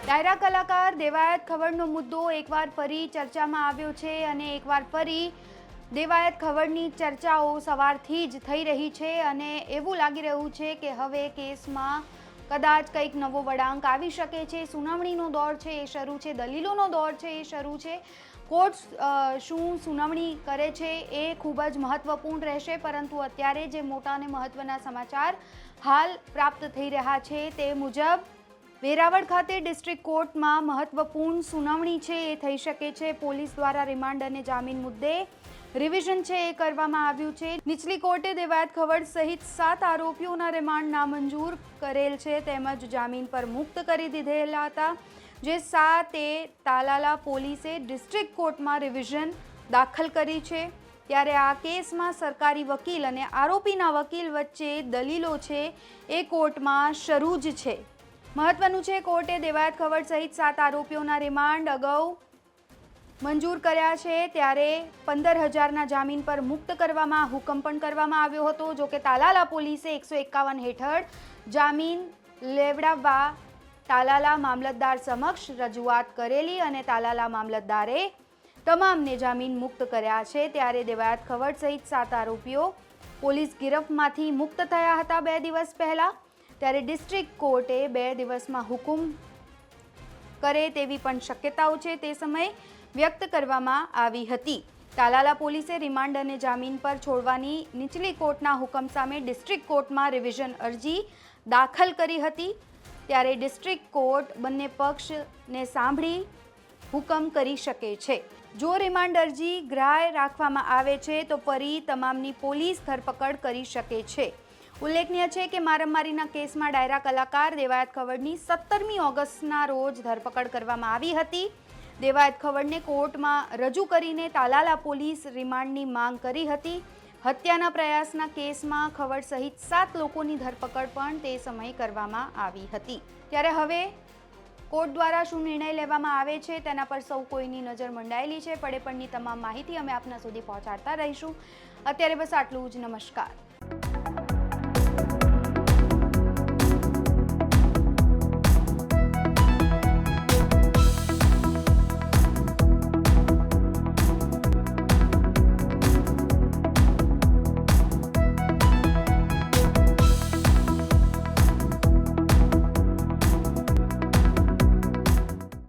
ડાયરા કલાકાર દેવાયત ખવડનો મુદ્દો એકવાર ફરી ચર્ચામાં આવ્યો છે અને એકવાર ફરી દેવાયત ખવડની ચર્ચાઓ સવારથી જ થઈ રહી છે અને એવું લાગી રહ્યું છે કે હવે કેસમાં કદાચ કંઈક નવો વળાંક આવી શકે છે। સુનાવણીનો દોર છે એ શરૂ છે, દલીલોનો દોર છે એ શરૂ છે। કોર્ટ શું સુનાવણી કરે છે એ ખૂબ જ મહત્વપૂર્ણ રહેશે, પરંતુ અત્યારે જે મોટા અને મહત્વના સમાચાર હાલ પ્રાપ્ત થઈ રહ્યા છે તે મુજબ વેરાવળ ખાતે ડિસ્ટ્રિક્ટ કોર્ટમાં મહત્વપૂર્ણ સુનાવણી છે એ થઈ શકે છે। પોલીસ દ્વારા રિમાન્ડ અને જામીન મુદ્દે રિવિઝન છે એ કરવામાં આવ્યું છે। નીચલી કોર્ટે દેવાયત ખવડ સહિત 7 આરોપીઓના રિમાન્ડ નામંજૂર કરેલ છે તેમજ જામીન પર મુક્ત કરી દીધેલા હતા, જે 7 તાલાલા પોલીસે ડિસ્ટ્રિક્ટ કોર્ટમાં રિવિઝન દાખલ કરી છે। ત્યારે આ કેસમાં સરકારી વકીલ અને આરોપીના વકીલ વચ્ચે દલીલો છે એ કોર્ટમાં શરૂ જ છે। મહત્વનું છે, કોર્ટે દેવાયત ખવડ સહિત 7 આરોપીઓના રિમાન્ડ અગાઉ મંજૂર કર્યા છે, ત્યારે 15,000ના જામીન પર મુક્ત કરવામાં હુકમ પણ કરવામાં આવ્યો હતો। જો કે તાલાલા પોલીસે 151 હેઠળ જામીન લેવડાવવા તાલાલા મામલતદાર સમક્ષ રજૂઆત કરેલી અને તાલાલા મામલતદારે તમામને જામીન મુક્ત કર્યા છે। ત્યારે દેવાયત ખવડ સહિત 7 આરોપીઓ પોલીસ ગિરફમાંથી મુક્ત થયા હતા 2 દિવસ પહેલા। ત્યારે ડિસ્ટ્રિક્ટ કોર્ટે 2 દિવસમાં હુકમ કરે તેવી પણ શક્યતાઓ છે તે સમયે વ્યક્ત કરવામાં આવી હતી। તાલાલા પોલીસે રિમાન્ડ અને જામીન પર છોડવાની નીચલી કોર્ટના હુકમ સામે ડિસ્ટ્રિક્ટ કોર્ટમાં રિવિઝન અરજી દાખલ કરી હતી। ત્યારે ડિસ્ટ્રિક્ટ કોર્ટ બંને પક્ષને સાંભળી હુકમ કરી શકે છે। જો રિમાન્ડ અરજી ગ્રાહ્ય રાખવામાં આવે છે તો ફરી તમામની પોલીસ ધરપકડ કરી શકે છે। ઉલ્લેખનીય છે કે મારામારીના કેસમાં ડાયરા કલાકાર દેવાયત ખવડની 17મી ઓગસ્ટના રોજ ધરપકડ કરવામાં આવી હતી। દેવાયત ખવડને કોર્ટમાં રજૂ કરીને તાલાલા પોલીસ રિમાન્ડની માંગ કરી હતી। હત્યાના પ્રયાસના કેસમાં ખવડ સહિત 7 લોકોની ધરપકડ પણ તે સમયે કરવામાં આવી હતી। ત્યારે હવે કોર્ટ દ્વારા શું નિર્ણય લેવામાં આવે છે તેના પર સૌ કોઈની નજર મંડાયેલી છે। પડે પડની તમામ માહિતી અમે આપના સુધી પહોંચાડતા રહીશું। અત્યારે બસ આટલું જ। નમસ્કાર।